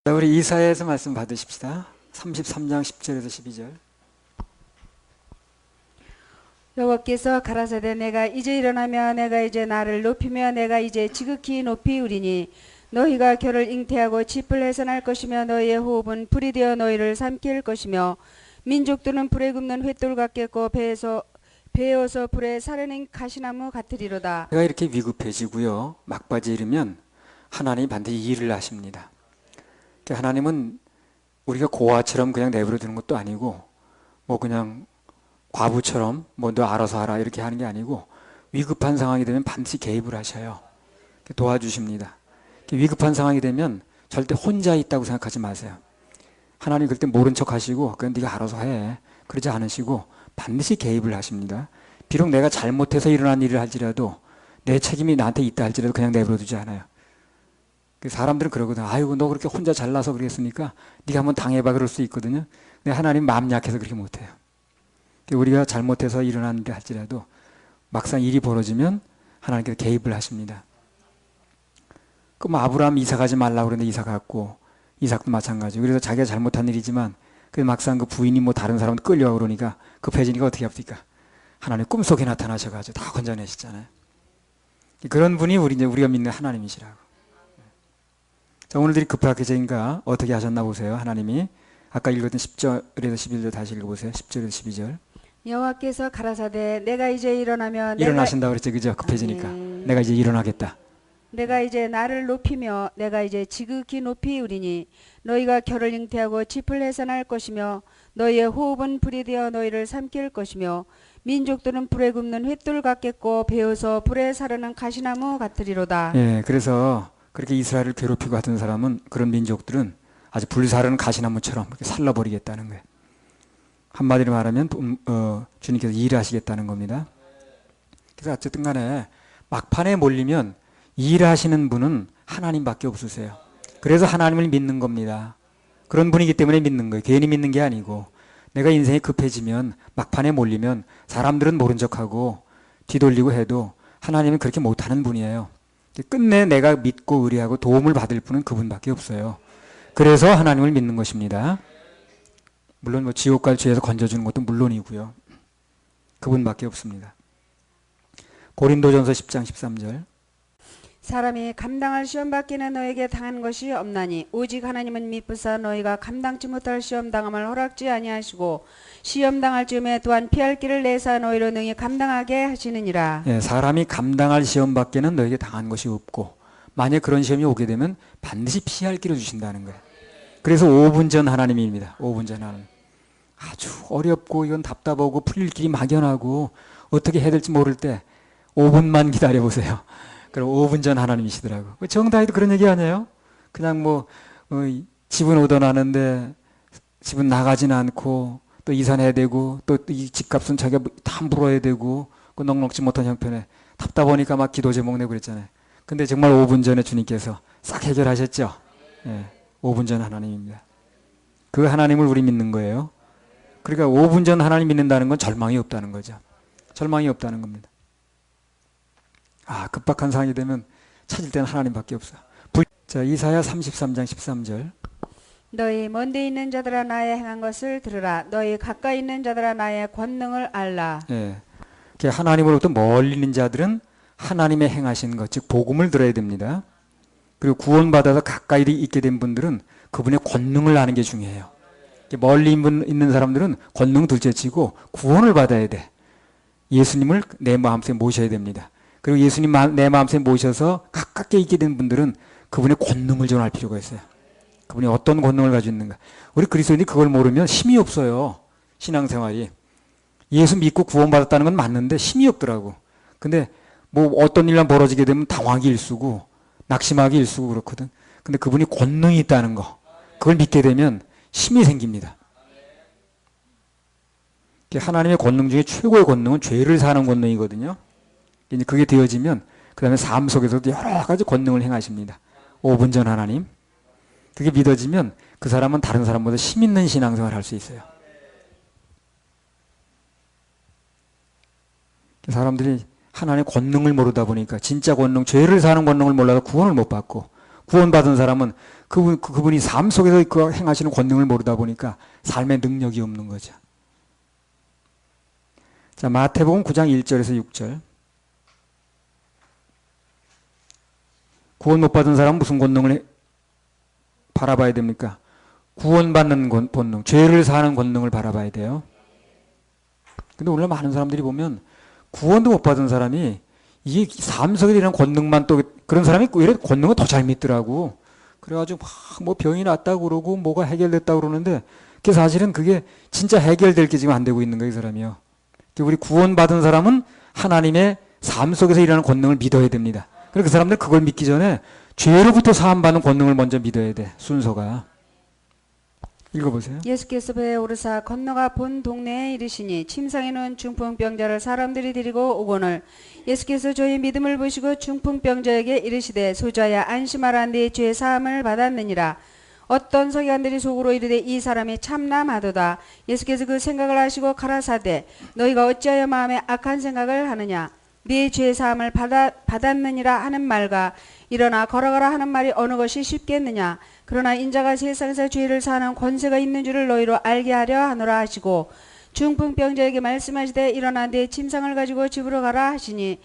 자, 우리 이사야에서 말씀 받으십시다. 33장 10절에서 12절. 여호와께서 가라사대 내가 이제 일어나며 내가 이제 나를 높이며 내가 이제 지극히 높이우리니 너희가 결을 잉태하고 짚을 해산할 것이며 너희의 호흡은 불이 되어 너희를 삼킬 것이며 민족들은 불에 굽는 횃돌 같겠고 베어서 불에 사르는 가시나무 같으리로다. 내가 이렇게 위급해지고요. 막바지 이르면 하나님이 반드시 일을 하십니다. 하나님은 우리가 고아처럼 그냥 내버려 두는 것도 아니고 뭐 그냥 과부처럼 뭐 너 알아서 하라 이렇게 하는 게 아니고 위급한 상황이 되면 반드시 개입을 하셔요. 도와주십니다. 위급한 상황이 되면 절대 혼자 있다고 생각하지 마세요. 하나님 그때 모른 척 하시고 그건 네가 알아서 해. 그러지 않으시고 반드시 개입을 하십니다. 비록 내가 잘못해서 일어난 일을 할지라도 내 책임이 나한테 있다 할지라도 그냥 내버려 두지 않아요. 사람들은 그러거든. 아이고 너 그렇게 혼자 잘나서 그러겠습니까? 네가 한번 당해봐 그럴 수 있거든요. 근데 하나님 마음 약해서 그렇게 못해요. 우리가 잘못해서 일어난 일 할지라도 막상 일이 벌어지면 하나님께서 개입을 하십니다. 그럼 아브라함 이사 가지 말라고 그랬는데 이사 갔고 이삭도 마찬가지고 그래서 자기가 잘못한 일이지만 그 막상 그 부인이 뭐 다른 사람 끌려가고 그러니까 급해지니까 어떻게 합니까? 하나님 꿈속에 나타나셔가지고 다 건져내시잖아요. 그런 분이 우리가 믿는 하나님이시라고. 자, 오늘들이 급박해지니까 어떻게 하셨나 보세요. 하나님이 아까 읽었던 10절에서 11절 다시 읽어보세요. 10절에서 12절. 여호와께서 가라사대 내가 이제 일어나며 일어나신다고 그랬죠. 그죠? 급해지니까. 내가 이제 일어나겠다. 내가 이제 나를 높이며 내가 이제 지극히 높이우리니 너희가 결을 잉태하고 짚을 해산할 것이며 너희의 호흡은 불이 되어 너희를 삼킬 것이며 민족들은 불에 굽는 횃돌 같겠고 베어서 불에 사르는 가시나무 같으리로다. 예, 그래서 그렇게 이스라엘을 괴롭히고 하던 사람은 그런 민족들은 아주 불사르는 가시나무처럼 그렇게 살라버리겠다는 거예요. 한마디로 말하면 주님께서 일하시겠다는 겁니다. 그래서 어쨌든 간에 막판에 몰리면 일하시는 분은 하나님밖에 없으세요. 그래서 하나님을 믿는 겁니다. 그런 분이기 때문에 믿는 거예요. 괜히 믿는 게 아니고 내가 인생이 급해지면 막판에 몰리면 사람들은 모른 척하고 뒤돌리고 해도 하나님은 그렇게 못하는 분이에요. 끝내 내가 믿고 의뢰하고 도움을 받을 분은 그분밖에 없어요. 그래서 하나님을 믿는 것입니다. 물론 뭐 지옥과 죄에서 건져주는 것도 물론이고요. 그분밖에 없습니다. 고린도전서 10장 13절. 사람이 감당할 시험 받기는 너에게 당한 것이 없나니 오직 하나님은 미쁘사 너희가 감당치 못할 시험 당함을 허락지 아니하시고 시험 당할 즈음에 또한 피할 길을 내사 너희로 능히 감당하게 하시느니라. 예, 사람이 감당할 시험 밖에는 너에게 당한 것이 없고 만약 그런 시험이 오게 되면 반드시 피할 길을 주신다는 거예요. 그래서 5분 전 하나님입니다. 5분 전 하나님. 아주 어렵고 이건 답답하고 풀릴 길이 막연하고 어떻게 해야 될지 모를 때 5분만 기다려보세요. 그럼 5분 전 하나님이시더라고. 정다희도 그런 얘기 아니에요? 그냥 뭐 집은 얻어나는데 집은 나가진 않고 또 이사내야 되고 또 이 집값은 자기가 다 물어야 되고 그 넉넉지 못한 형편에 답답하니까 막 기도 제목 내고 그랬잖아요. 근데 정말 5분 전에 주님께서 싹 해결하셨죠. 예, 5분 전 하나님입니다. 그 하나님을 우리 믿는 거예요. 그러니까 5분 전 하나님 믿는다는 건 절망이 없다는 거죠. 절망이 없다는 겁니다. 급박한 상황이 되면 찾을 때는 하나님밖에 없어. 자, 이사야 33장 13절. 너희 먼데 있는 자들아 나의 행한 것을 들으라. 너희 가까이 있는 자들아 나의 권능을 알라. 예, 하나님으로부터 멀리 있는 자들은 하나님의 행하신 것, 즉 복음을 들어야 됩니다. 그리고 구원받아서 가까이 있게 된 분들은 그분의 권능을 아는 게 중요해요. 멀리 있는 사람들은 권능 둘째치고 구원을 받아야 돼. 예수님을 내 마음속에 모셔야 됩니다. 그리고 예수님 내 마음속에 모셔서 가깝게 있게 된 분들은 그분의 권능을 전할 필요가 있어요. 그분이 어떤 권능을 가지고 있는가. 우리 그리스도인이 그걸 모르면 힘이 없어요. 신앙생활이. 예수 믿고 구원받았다는 건 맞는데 힘이 없더라고. 근데 뭐 어떤 일만 벌어지게 되면 당황이 일수고 낙심하기 일수고 그렇거든. 근데 그분이 권능이 있다는 거. 그걸 믿게 되면 힘이 생깁니다. 하나님의 권능 중에 최고의 권능은 죄를 사는 권능이거든요. 이제 그게 되어지면 그 다음에 삶 속에서도 여러 가지 권능을 행하십니다. 5분 전 하나님. 그게 믿어지면 그 사람은 다른 사람보다 힘 있는 신앙생활을 할 수 있어요. 사람들이 하나님의 권능을 모르다 보니까 진짜 권능, 죄를 사는 권능을 몰라서 구원을 못 받고 구원받은 사람은 그분이 삶 속에서 그 행하시는 권능을 모르다 보니까 삶의 능력이 없는 거죠. 자, 마태복음 9장 1절에서 6절. 구원 못 받은 사람은 무슨 권능을 바라봐야 됩니까? 구원받는 권능, 죄를 사는 권능을 바라봐야 돼요. 근데 오늘 많은 사람들이 보면 구원도 못 받은 사람이 이게 삶 속에 이런 권능만 또 그런 사람이 오히려 권능을 더 잘 믿더라고. 그래가지고 막 뭐 병이 났다고 그러고 뭐가 해결됐다고 그러는데 그게 사실은 그게 진짜 해결될 게 지금 안 되고 있는 거예요, 이 사람이요. 우리 구원받은 사람은 하나님의 삶 속에서 일하는 권능을 믿어야 됩니다. 그래서 그 사람들 그걸 믿기 전에 죄로부터 사함받는 권능을 먼저 믿어야 돼, 순서가. 읽어보세요. 예수께서 배에 오르사 건너가 본 동네에 이르시니 침상에는 중풍병자를 사람들이 데리고 오거늘 예수께서 저희 믿음을 보시고 중풍병자에게 이르시되 소자야 안심하라 네 죄 사함을 받았느니라. 어떤 서기관들이 속으로 이르되 이 사람이 참남하도다. 예수께서 그 생각을 하시고 가라사대 너희가 어찌하여 마음에 악한 생각을 하느냐. 네 죄 사함을 받았느니라 하는 말과 일어나 걸어가라 하는 말이 어느 것이 쉽겠느냐. 그러나 인자가 세상에서 죄를 사하는 권세가 있는 줄을 너희로 알게 하려 하노라 하시고 중풍병자에게 말씀하시되 일어나 네 침상을 가지고 집으로 가라 하시니.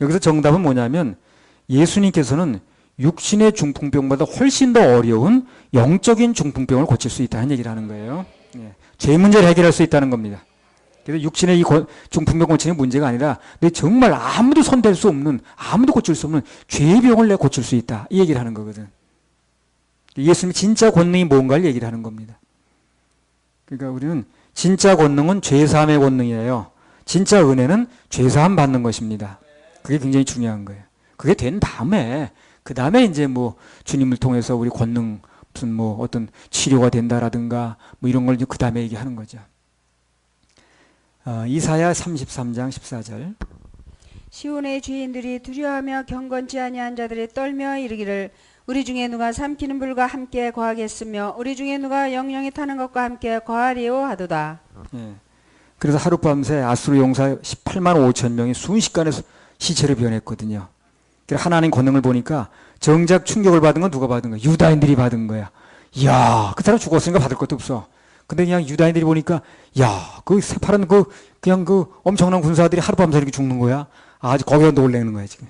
여기서 정답은 뭐냐면 예수님께서는 육신의 중풍병보다 훨씬 더 어려운 영적인 중풍병을 고칠 수 있다는 얘기를 하는 거예요. 예. 죄 문제를 해결할 수 있다는 겁니다. 그래서 육신의 이 중풍병 고치는 문제가 아니라 내 정말 아무도 손댈 수 없는, 아무도 고칠 수 없는 죄의 병을 내가 고칠 수 있다, 이 얘기를 하는 거거든. 예수님이 진짜 권능이 뭔가를 얘기를 하는 겁니다. 그러니까 우리는 진짜 권능은 죄사함의 권능이에요. 진짜 은혜는 죄사함 받는 것입니다. 그게 굉장히 중요한 거예요. 그게 된 다음에 그 다음에 이제 뭐 주님을 통해서 우리 권능 무슨 뭐 어떤 치료가 된다라든가 뭐 이런 걸 그 다음에 얘기하는 거죠. 이사야 33장 14절. 시온의 주인들이 두려워하며 경건치 아니한 자들이 떨며 이르기를 우리 중에 누가 삼키는 불과 함께 거하겠으며 우리 중에 누가 영영이 타는 것과 함께 거하리오 하도다. 예. 그래서 하룻밤새 아수르 용사 18만 5천 명이 순식간에 시체를 변했거든요. 그래서 하나님 권능을 보니까 정작 충격을 받은 건 누가 받은 거야? 유다인들이 받은 거야. 이야, 그 사람 죽었으니까 받을 것도 없어. 근데 그냥 유다인들이 보니까 야, 그 새파란 그냥 그 엄청난 군사들이 하룻밤새 이렇게 죽는 거야. 아주 거기서 놀래는 거야 지금.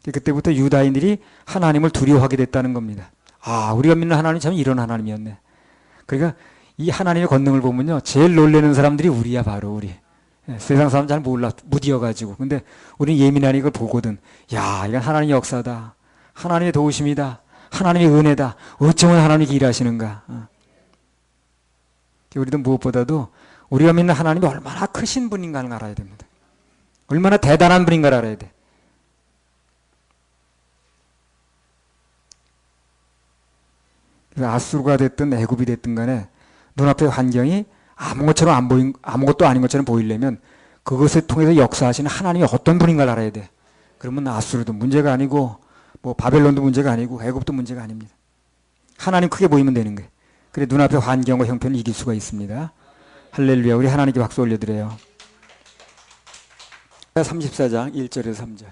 그때부터 유다인들이 하나님을 두려워하게 됐다는 겁니다. 아, 우리가 믿는 하나님이 참 이런 하나님이었네. 그러니까 이 하나님의 권능을 보면요, 제일 놀라는 사람들이 우리야, 바로 우리. 세상 사람 잘 몰라, 무디어가지고. 근데 우리는 예민하니 이걸 보거든. 야, 이건 하나님의 역사다. 하나님의 도우심이다. 하나님의 은혜다. 어쩌면 하나님이 일하시는가. 우리도 무엇보다도 우리가 믿는 하나님이 얼마나 크신 분인가를 알아야 됩니다. 얼마나 대단한 분인가를 알아야 돼. 그래서 아수르가 됐든 애굽이 됐든 간에 눈앞의 환경이 아무것도 아닌 것처럼 보이려면 그것을 통해서 역사하시는 하나님이 어떤 분인가를 알아야 돼. 그러면 아수르도 문제가 아니고 뭐 바벨론도 문제가 아니고 애굽도 문제가 아닙니다. 하나님 크게 보이면 되는 거예요. 그래 눈앞의 환경과 형편을 이길 수가 있습니다. 할렐루야. 우리 하나님께 박수 올려드려요. 34장 1절에서 3절.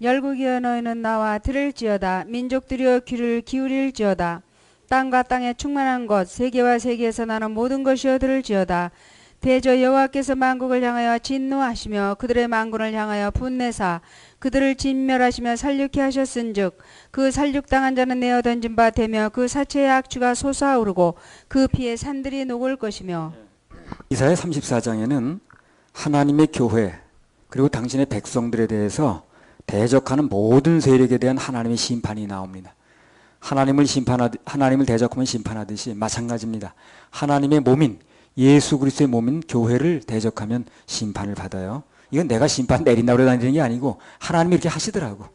열국이여 너희는 나와 들을지어다. 민족들이여 귀를 기울일지어다. 땅과 땅에 충만한 것 세계와 세계에서 나는 모든 것이여 들을지어다. 대저 여호와께서 만국을 향하여 진노하시며 그들의 만군을 향하여 분내사 그들을 진멸하시며 살육케 하셨은즉 그 살육당한 자는 내어 던진 바 되며 그 사체의 악취가 솟아오르고 그 피에 산들이 녹을 것이며. 이사야 34장에는 하나님의 교회 그리고 당신의 백성들에 대해서 대적하는 모든 세력에 대한 하나님의 심판이 나옵니다. 하나님을 대적하면 심판하듯이 마찬가지입니다. 하나님의 몸인 예수 그리스도의 몸인 교회를 대적하면 심판을 받아요. 이건 내가 심판 내린다고 다니는 게 아니고 하나님이 이렇게 하시더라고.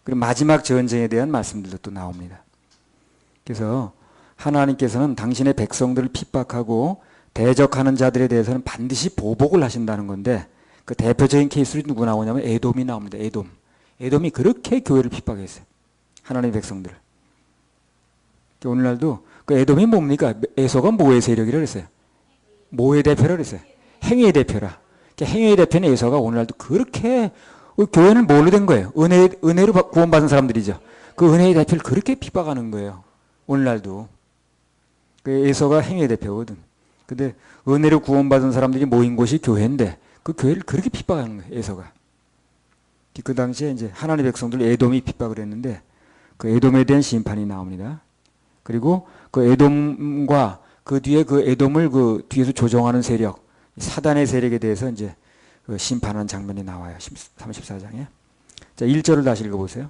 그리고 마지막 전쟁에 대한 말씀들도 또 나옵니다. 그래서 하나님께서는 당신의 백성들을 핍박하고 대적하는 자들에 대해서는 반드시 보복을 하신다는 건데 그 대표적인 케이스로 누구 나오냐면 에돔이 나옵니다. 에돔이 그렇게 교회를 핍박했어요. 하나님의 백성들을. 오늘날도 그 에돔이 뭡니까? 에서가 뭐의 세력이라고 그랬어요? 뭐의 대표라고 그랬어요? 행위의 대표라. 행위의 대표는 에서가 오늘날도 그렇게 교회는 뭘로 된 거예요? 은혜로 구원받은 사람들이죠. 그 은혜의 대표를 그렇게 핍박하는 거예요. 오늘날도. 그 에서가 행위의 대표거든. 근데 은혜로 구원받은 사람들이 모인 곳이 교회인데 그 교회를 그렇게 핍박하는 거예요. 에서가. 그 당시에 이제 하나님의 백성들 에돔이 핍박을 했는데 그 에돔에 대한 심판이 나옵니다. 그리고 그 에돔과 그 뒤에 그 에돔을 그 뒤에서 조종하는 세력, 사단의 세력에 대해서 이제 그 심판하는 장면이 나와요. 34장에. 자, 1절을 다시 읽어보세요.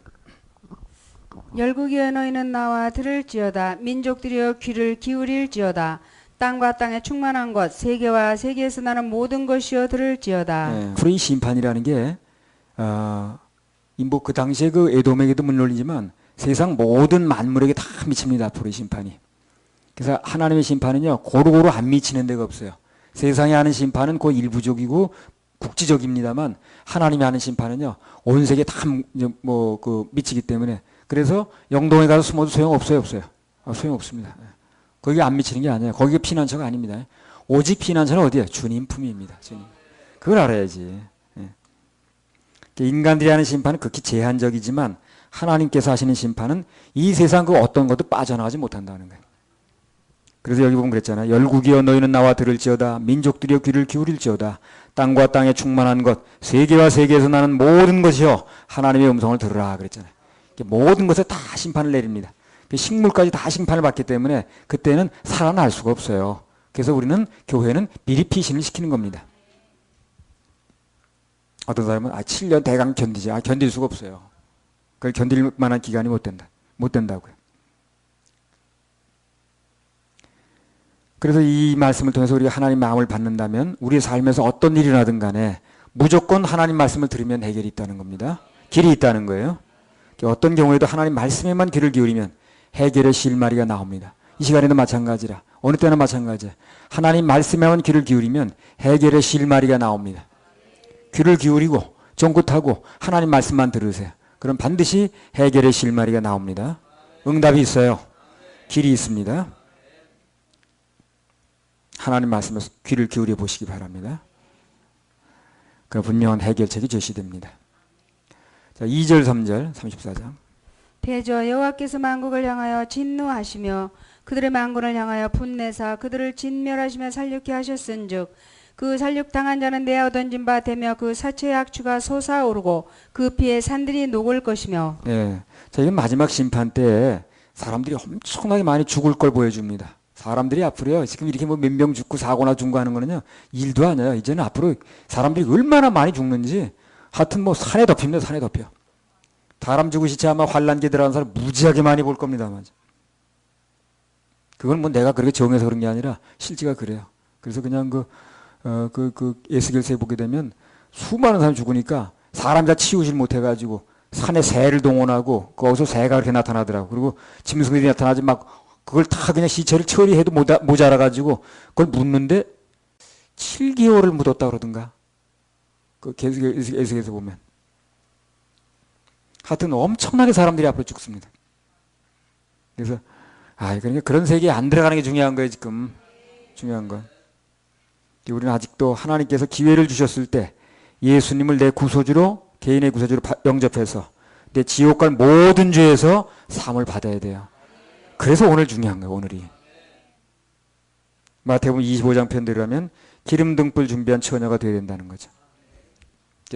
열국이여 너희는 나와 들을지어다. 민족들이여 귀를 기울일지어다. 땅과 땅에 충만한 것, 세계와 세계에서 나는 모든 것이여 들을지어다. 네, 불의 심판이라는 게 그 당시에 그 에돔에게도 물론이지만 세상 모든 만물에게 다 미칩니다. 불의 심판이. 그래서 하나님의 심판은요 고루고루 안 미치는 데가 없어요. 세상에 하는 심판은 그 일부적이고 국지적입니다만 하나님이 하는 심판은요 온 세계에 다 미치기 때문에 그래서 영동에 가서 숨어도 소용없어요. 소용없습니다. 거기 안 미치는 게 아니에요. 거기가 피난처가 아닙니다. 오직 피난처는 어디예요? 주님 품입니다. 주님. 그걸 알아야지. 인간들이 하는 심판은 극히 제한적이지만 하나님께서 하시는 심판은 이 세상 그 어떤 것도 빠져나가지 못한다는 거예요. 그래서 여기 보면 그랬잖아요. 열국이여 너희는 나와 들을지어다. 민족들이여 귀를 기울일지어다. 땅과 땅에 충만한 것, 세계와 세계에서 나는 모든 것이여 하나님의 음성을 들으라 그랬잖아요. 모든 것에 다 심판을 내립니다. 식물까지 다 심판을 받기 때문에 그때는 살아날 수가 없어요. 그래서 우리는 교회는 미리 피신을 시키는 겁니다. 어떤 사람은 7년 대강 견디지. 견딜 수가 없어요. 그걸 견딜 만한 기간이 못 된다고요. 그래서 이 말씀을 통해서 우리가 하나님 마음을 받는다면 우리의 삶에서 어떤 일이 나든 간에 무조건 하나님 말씀을 들으면 해결이 있다는 겁니다. 길이 있다는 거예요. 어떤 경우에도 하나님 말씀에만 귀를 기울이면 해결의 실마리가 나옵니다. 이 시간에도 마찬가지라. 어느 때나 마찬가지야. 하나님 말씀에만 귀를 기울이면 해결의 실마리가 나옵니다. 귀를 기울이고 쫑긋하고 하나님 말씀만 들으세요. 그럼 반드시 해결의 실마리가 나옵니다. 응답이 있어요. 길이 있습니다. 하나님 말씀에 귀를 기울여 보시기 바랍니다. 그럼 분명한 해결책이 제시됩니다. 자, 2절 3절 34장. 대저 여호와께서 만국을 향하여 진노하시며 그들의 만군을 향하여 분내사 그들을 진멸하시며 살육케 하셨은즉 그 살육당한 자는 내어 던진 바 되며 그 사체의 악취가 솟아오르고 그 피에 산들이 녹을 것이며. 예. 자, 이건 마지막 심판 때 사람들이 엄청나게 많이 죽을 걸 보여줍니다. 사람들이 앞으로요, 지금 이렇게 몇 명 죽고 사고나 중고 하는 거는요, 일도 아니에요. 이제는 앞으로 사람들이 얼마나 많이 죽는지, 하여튼 산에 덮입니다, 산에 덮여. 사람 죽으시지 아마 환란기에 들어가는 사람 무지하게 많이 볼 겁니다, 맞아. 그건 내가 그렇게 정해서 그런 게 아니라 실제가 그래요. 그래서 그냥 에스겔서에 보게 되면 수많은 사람이 죽으니까 사람이 다 치우질 못해가지고 산에 새를 동원하고 거기서 새가 그렇게 나타나더라고. 그리고 짐승들이 나타나지 그걸 다 그냥 시체를 처리해도 모자라가지고 그걸 묻는데 7개월을 묻었다 그러던가. 에스겔서 보면. 하여튼 엄청나게 사람들이 앞으로 죽습니다. 그래서 그러니까 그런 세계에 안 들어가는 게 중요한 거예요, 지금. 중요한 건. 우리는 아직도 하나님께서 기회를 주셨을 때 예수님을 내 구소주로, 개인의 구소주로 영접해서 내 지옥 갈 모든 죄에서 사함을 받아야 돼요. 그래서 오늘 중요한 거예요, 오늘이. 마태복음 25장 편대로라면 기름 등불 준비한 처녀가 되어야 된다는 거죠.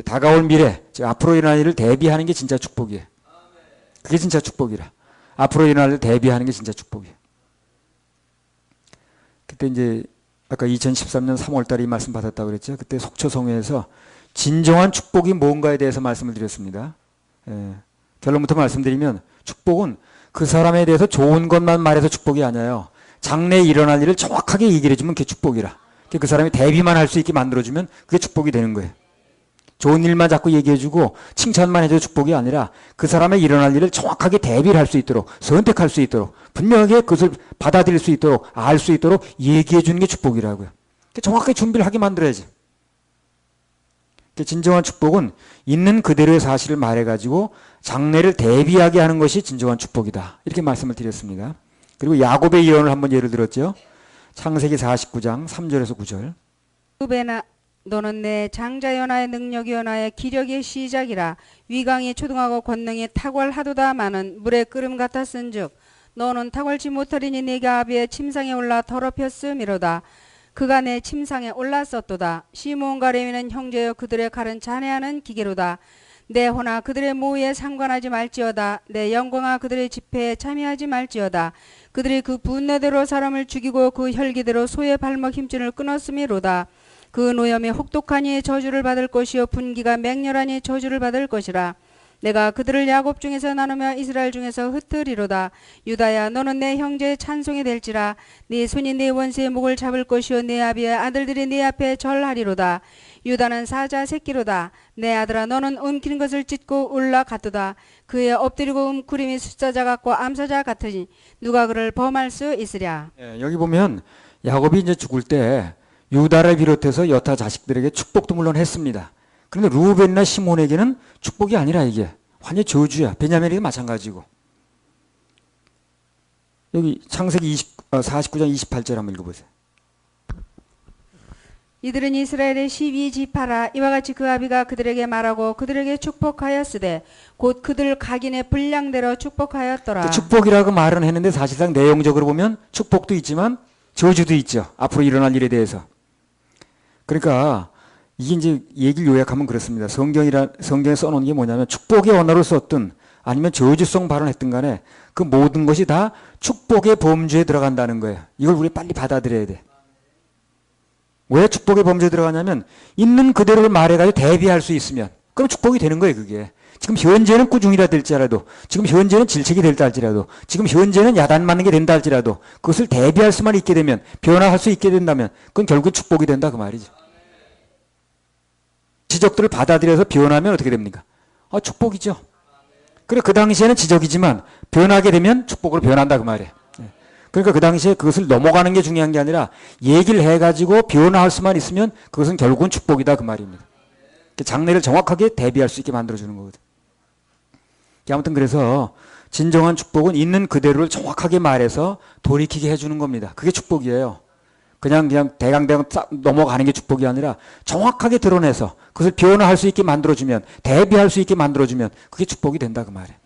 다가올 미래, 앞으로 일어날 일을 대비하는 게 진짜 축복이에요. 그게 진짜 축복이라. 앞으로 일어날 일을 대비하는 게 진짜 축복이에요. 그때 이제 아까 2013년 3월 달에 이 말씀 받았다고 그랬죠. 그때 속초성회에서 진정한 축복이 뭔가에 대해서 말씀을 드렸습니다. 결론부터 말씀드리면 축복은 그 사람에 대해서 좋은 것만 말해서 축복이 아니에요. 장래에 일어날 일을 정확하게 얘기를 해주면 그게 축복이라. 그 사람이 대비만 할 수 있게 만들어주면 그게 축복이 되는 거예요. 좋은 일만 자꾸 얘기해주고 칭찬만 해줘도 축복이 아니라 그 사람의 일어날 일을 정확하게 대비를 할 수 있도록, 선택할 수 있도록, 분명하게 그것을 받아들일 수 있도록, 알 수 있도록 얘기해주는 게 축복이라고요. 정확하게 준비를 하게 만들어야지. 진정한 축복은 있는 그대로의 사실을 말해가지고 장래를 대비하게 하는 것이 진정한 축복이다. 이렇게 말씀을 드렸습니다. 그리고 야곱의 예언을 한번 예를 들었죠. 창세기 49장 3절에서 9절. 너는 내 장자여 나의 능력이여 나의 기력의 시작이라. 위강이 초등하고 권능이 탁월하도다마는 물의 끓음 같았은즉 너는 탁월치 못하리니 네가 아비의 침상에 올라 더럽혔음이로다. 그가 내 침상에 올랐었도다. 시몬과 레위는 형제여 그들의 칼은 잔해하는 기계로다. 내 호나 그들의 모의에 상관하지 말지어다. 내 영광아 그들의 집회에 참여하지 말지어다. 그들이 그 분내대로 사람을 죽이고 그 혈기대로 소의 발목 힘줄을 끊었음이로다. 그 노염이 혹독하니 저주를 받을 것이요 분기가 맹렬하니 저주를 받을 것이라. 내가 그들을 야곱 중에서 나누며 이스라엘 중에서 흩으리로다. 유다야 너는 내 형제의 찬송이 될지라. 네 손이 네 원수의 목을 잡을 것이요 네 아비의 아들들이 네 앞에 절하리로다. 유다는 사자 새끼로다. 내 아들아 너는 움킨 것을 찢고 올라갔도다. 그의 엎드리고 움꾸림이 숫사자 같고 암사자 같으니 누가 그를 범할 수 있으랴. 예, 여기 보면 야곱이 이제 죽을 때 유다를 비롯해서 여타 자식들에게 축복도 물론 했습니다. 그런데 루벤이나 시몬에게는 축복이 아니라 이게 완전히 저주야. 베냐민에게 마찬가지고. 여기 창세기 49장 28절 한번 읽어보세요. 이들은 이스라엘의 12지파라. 이와 같이 그 아비가 그들에게 말하고 그들에게 축복하였으되 곧 그들 각인의 분량대로 축복하였더라. 축복이라고 말은 했는데 사실상 내용적으로 보면 축복도 있지만 저주도 있죠. 앞으로 일어날 일에 대해서. 그러니까 이게 이제 얘기를 요약하면 그렇습니다. 성경에 써놓은 게 뭐냐면 축복의 언어를 썼든 아니면 저주성 발언했든 간에 그 모든 것이 다 축복의 범주에 들어간다는 거예요. 이걸 우리 빨리 받아들여야 돼. 왜 축복의 범주에 들어가냐면 있는 그대로를 말해가지고 대비할 수 있으면 그럼 축복이 되는 거예요. 그게. 지금 현재는 꾸중이라 될지라도 지금 현재는 질책이 될다 할지라도 지금 현재는 야단 맞는 게 된다 할지라도 그것을 대비할 수만 있게 되면 변화할 수 있게 된다면 그건 결국 축복이 된다 그 말이죠. 지적들을 받아들여서 변하면 어떻게 됩니까? 축복이죠. 그래 그 당시에는 지적이지만 변하게 되면 축복으로 변한다 그 말이에요. 그러니까 그 당시에 그것을 넘어가는 게 중요한 게 아니라 얘기를 해가지고 변화할 수만 있으면 그것은 결국은 축복이다 그 말입니다. 장래를 정확하게 대비할 수 있게 만들어주는 거거든. 아무튼 그래서 진정한 축복은 있는 그대로를 정확하게 말해서 돌이키게 해주는 겁니다. 그게 축복이에요. 그냥 대강 넘어가는 게 축복이 아니라 정확하게 드러내서 그것을 변화할 수 있게 만들어주면 대비할 수 있게 만들어주면 그게 축복이 된다 그 말이에요.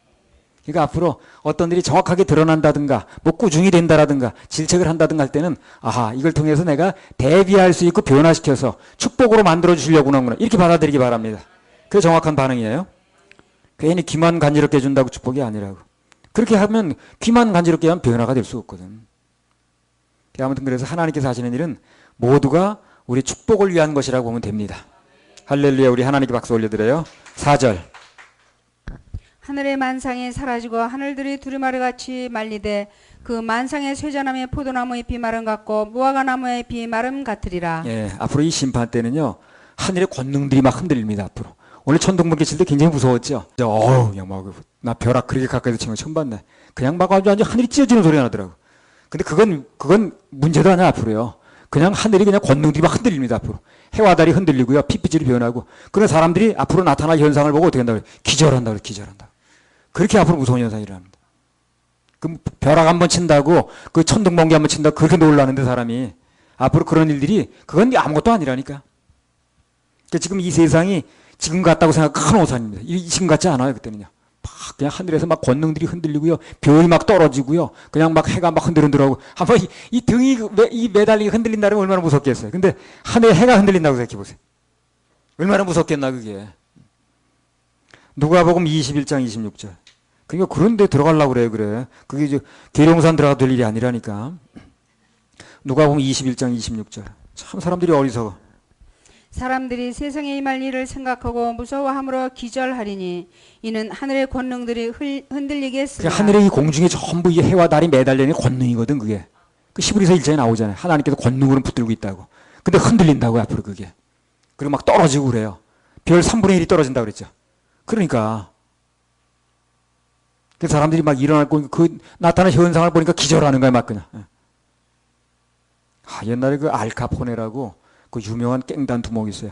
그러니까 앞으로 어떤 일이 정확하게 드러난다든가 뭐 꾸중이 된다라든가 질책을 한다든가 할 때는 아하 이걸 통해서 내가 대비할 수 있고 변화시켜서 축복으로 만들어 주시려고 하는구나 이렇게 받아들이기 바랍니다. 그게 정확한 반응이에요. 괜히 귀만 간지럽게 해준다고 축복이 아니라고. 그렇게 하면 귀만 간지럽게 하면 변화가 될 수 없거든. 아무튼 그래서 하나님께서 하시는 일은 모두가 우리 축복을 위한 것이라고 보면 됩니다. 할렐루야. 우리 하나님께 박수 올려드려요. 4절. 하늘의 만상이 사라지고 하늘들이 두루마리같이 말리되 그 만상의 쇠자나무의 포도나무의 잎이 마름 같고 무화과 나무의 잎이 마름 같으리라. 예, 앞으로 이 심판 때는요 하늘의 권능들이 막 흔들립니다. 앞으로 오늘 천둥번개 칠 때 굉장히 무서웠죠. 어우, 나 벼락 그렇게 가까이서 치는 거 처음 봤네. 그냥 막 아주 하늘이 찢어지는 소리가 나더라고. 근데 그건 문제도 아니야 앞으로요. 그냥 하늘이 그냥 권능들이 막 흔들립니다. 앞으로 해와 달이 흔들리고요, 피빛이 변하고. 그런 사람들이 앞으로 나타날 현상을 보고 어떻게 한다고 그래? 기절한다. 그렇게 앞으로 무서운 현상이 일어납니다. 그 벼락 한번 친다고 그 천둥번개 한번 친다고 그렇게 놀라는데 사람이 앞으로 그런 일들이 그건 아무것도 아니라니까. 그러니까 지금 이 세상이 지금 같다고 생각한 오산입니다. 지금 같지 않아요. 그때는요. 막 그냥 하늘에서 막 권능들이 흔들리고요, 별이 막 떨어지고요, 그냥 막 해가 막 흔들흔들하고 한번 이 등이 이 매달리게 흔들린다면 얼마나 무섭겠어요. 근데 하늘에 해가 흔들린다고 생각해 보세요. 얼마나 무섭겠나 그게. 누가복음 21장 26절. 그러니까 그런 데 들어가려고 그래. 그게 이제 계룡산 들어가도 될 일이 아니라니까. 누가복음 21장 26절. 참 사람들이 어리석어. 사람들이 세상에 임할 일을 생각하고 무서워함으로 기절하리니 이는 하늘의 권능들이 흔들리게 했으나. 하늘의 이 공중에 전부 이 해와 달이 매달리는 권능이거든 그게. 그 히브리서 1장에 나오잖아요. 하나님께서 권능으로 붙들고 있다고. 근데 흔들린다고요 앞으로 그게. 그리고 막 떨어지고 그래요. 별 3분의 1이 떨어진다고 그랬죠. 그러니까 그 사람들이 막 일어나고 그 나타난 현상을 보니까 기절하는 거야 막 그냥. 옛날에 그 알카포네라고 그 유명한 깽단 두목이 있어요.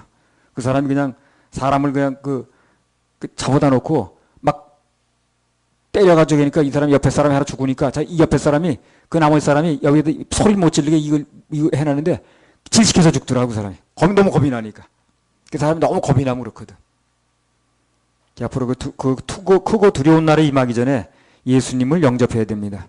그 사람이 그냥 사람을 그냥 그 잡아다 놓고 막 때려가지고 하니까 이 사람이 옆에 사람이 하나 죽으니까 이 옆에 사람이 그 나머지 사람이 여기다 소리 못 지르게 이거 해놨는데 질식해서 죽더라고 그 사람이. 너무 겁이 나니까. 그 사람이 너무 겁이 나면 그렇거든. 앞으로 크고 두려운 날이 임하기 전에 예수님을 영접해야 됩니다.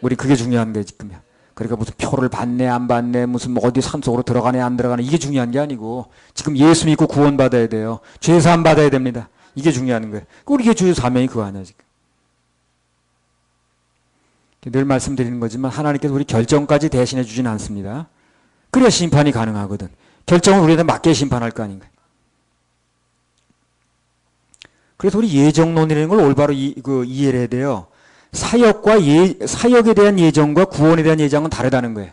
우리 그게 중요한 거예요, 지금요. 그러니까 무슨 표를 받네, 안 받네, 무슨 뭐 어디 산속으로 들어가네, 안 들어가네, 이게 중요한 게 아니고, 지금 예수 믿고 구원받아야 돼요. 죄사함 받아야 됩니다. 이게 중요한 거예요. 우리 이게 주의 사명이 그거 아니야, 지금. 늘 말씀드리는 거지만, 하나님께서 우리 결정까지 대신해 주지는 않습니다. 그래야 심판이 가능하거든. 결정을 우리한테 맞게 심판할 거 아닌가. 그래서 우리 예정론이라는 걸 올바로 이해를 해야 돼요. 사역에 대한 예정과 구원에 대한 예정은 다르다는 거예요.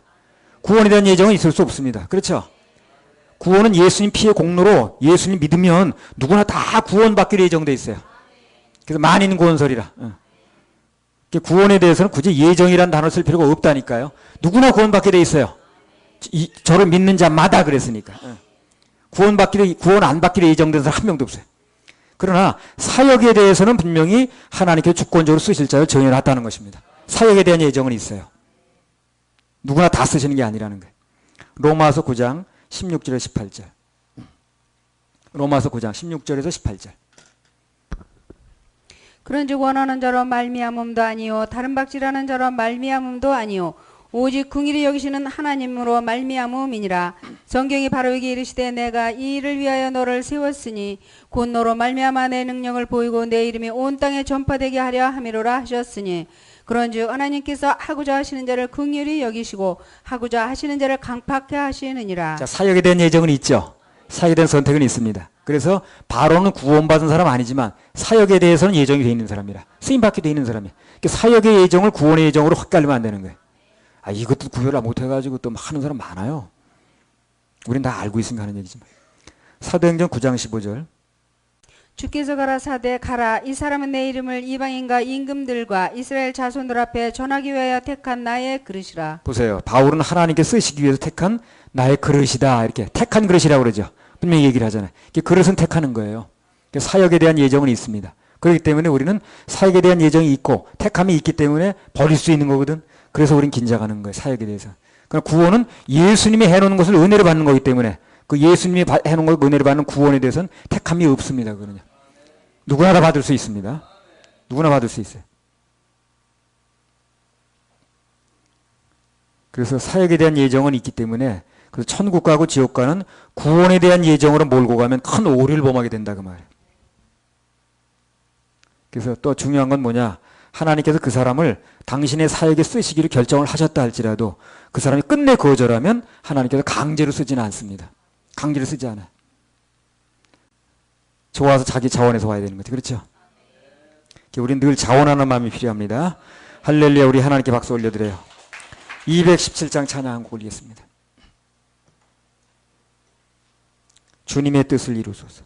구원에 대한 예정은 있을 수 없습니다. 그렇죠? 구원은 예수님 피의 공로로 예수님 믿으면 누구나 다 구원받기로 예정되어 있어요. 그래서 만인 구원설이라. 구원에 대해서는 굳이 예정이라는 단어를 쓸 필요가 없다니까요. 누구나 구원받게 돼 있어요. 저를 믿는 자마다 그랬으니까. 구원 안 받기로 예정된 사람 한 명도 없어요. 그러나 사역에 대해서는 분명히 하나님께서 주권적으로 쓰실 자를 정해놨다는 것입니다. 사역에 대한 예정은 있어요. 누구나 다 쓰시는 게 아니라는 거예요. 로마서 9장 16절에서 18절. 로마서 9장 16절에서 18절. 그런즉 원하는 자로 말미암음도 아니요 다른 박질하는 자로 말미암음도 아니요 오직 긍휼히 여기시는 하나님으로 말미암음이니라. 성경이 바로 여기 이르시되 내가 이 일을 위하여 너를 세웠으니 곧 너로 말미암아 내 능력을 보이고 내 이름이 온 땅에 전파되게 하려 함이로라 하셨으니 그런즉 하나님께서 하고자 하시는 자를 긍휼히 여기시고 하고자 하시는 자를 강팍해 하시느니라. 자, 사역에 대한 예정은 있죠. 사역에 대한 선택은 있습니다. 그래서 바로는 구원받은 사람 아니지만 사역에 대해서는 예정이 되어 있는 사람이라. 쓰임받게 되어 있는 사람이야. 사역의 예정을 구원의 예정으로 헛갈리면 안 되는 거예요. 이것도 구별을 못해가지고 또 하는 사람 많아요. 우린 다 알고 있으니까 하는 얘기지만. 사도행전 9장 15절. 주께서 가라사대 가라 이 사람은 내 이름을 이방인과 임금들과 이스라엘 자손들 앞에 전하기 위하여 택한 나의 그릇이라. 보세요. 바울은 하나님께 쓰시기 위해서 택한 나의 그릇이다. 이렇게 택한 그릇이라고 그러죠. 분명히 얘기를 하잖아요. 그릇은 택하는 거예요. 사역에 대한 예정은 있습니다. 그렇기 때문에 우리는 사역에 대한 예정이 있고 택함이 있기 때문에 버릴 수 있는 거거든. 그래서 우린 긴장하는 거예요. 사역에 대해서. 그러니까 구원은 예수님이 해놓은 것을 은혜를 받는 거기 때문에 그 예수님이 해놓은 것을 은혜를 받는 구원에 대해서는 택함이 없습니다. 그러냐. 누구나 다 받을 수 있습니다. 누구나 받을 수 있어요. 그래서 사역에 대한 예정은 있기 때문에 그래서 천국 가고 지옥 가는 구원에 대한 예정으로 몰고 가면 큰 오류를 범하게 된다 그 말이에요. 그래서 또 중요한 건 뭐냐. 하나님께서 그 사람을 당신의 사역에 쓰시기를 결정을 하셨다 할지라도 그 사람이 끝내 거절하면 하나님께서 강제로 쓰지는 않습니다. 강제로 쓰지 않아요. 좋아서 자기 자원에서 와야 되는 거죠. 그렇죠? 우리는 늘 자원하는 마음이 필요합니다. 할렐루야. 우리 하나님께 박수 올려드려요. 217장 찬양 한 곡 올리겠습니다. 주님의 뜻을 이루소서.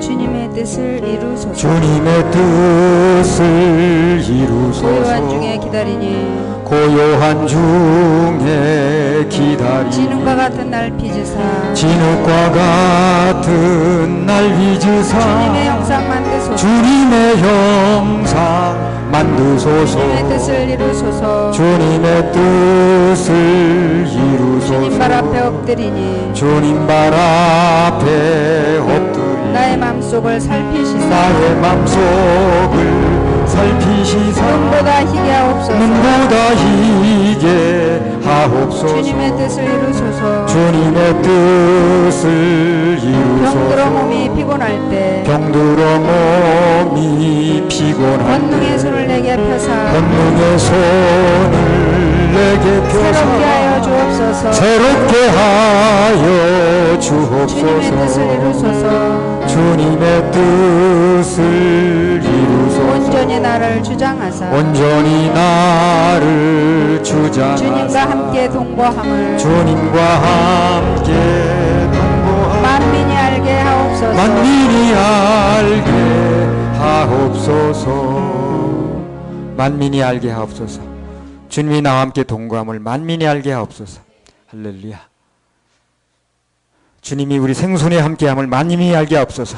주님의 뜻을 이루소서. 주님의 뜻을 이루소서. 고요한 중에 기다리니 고요한 중에 기다리니 진흙과 같은 날 빚으사 진흙과 같은 날 빚으사 주님의 형상 만드소서. 주님의 형상 만드소서. 주님의 뜻을 이루소서. 주님의 뜻을 이루소서. 주님 발 앞에 엎드리니 주님 발 앞에 엎드리니 나의 맘속을 살피시사 나의 맘속을 살피시사 눈보다 희게 하옵소서. 눈보다 희게 하옵소서. 주님의 뜻을 이루소서. 주님의 뜻을 병들어 이루소서. 몸이 피곤할 때 병들어 몸이 피곤할 권능의 손을 내게 펴사 권능의 손을 내게 새롭게 하여 펴사 주옵소서. 새롭게 하여 주옵소서. 주님의 뜻을 이루소서. 주님의 뜻을 이루소서. 온전히 나를 주장하사 온전히 나를 주장하사 주님과 함께 동거함을 주님과 함께 동거하사 만민이 알게 하옵소서. 만민이 알게 하옵소서. 만민이 알게 하옵소서. 주님이 나와 함께 동거함을 만민이 알게 하옵소서. 할렐루야. 주님이 우리 생존에 함께함을 만민이 알게 하옵소서.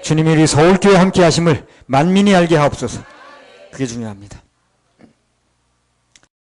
주님이 우리 서울교회 함께 하심을 만민이 알게 하옵소서. 그게 중요합니다.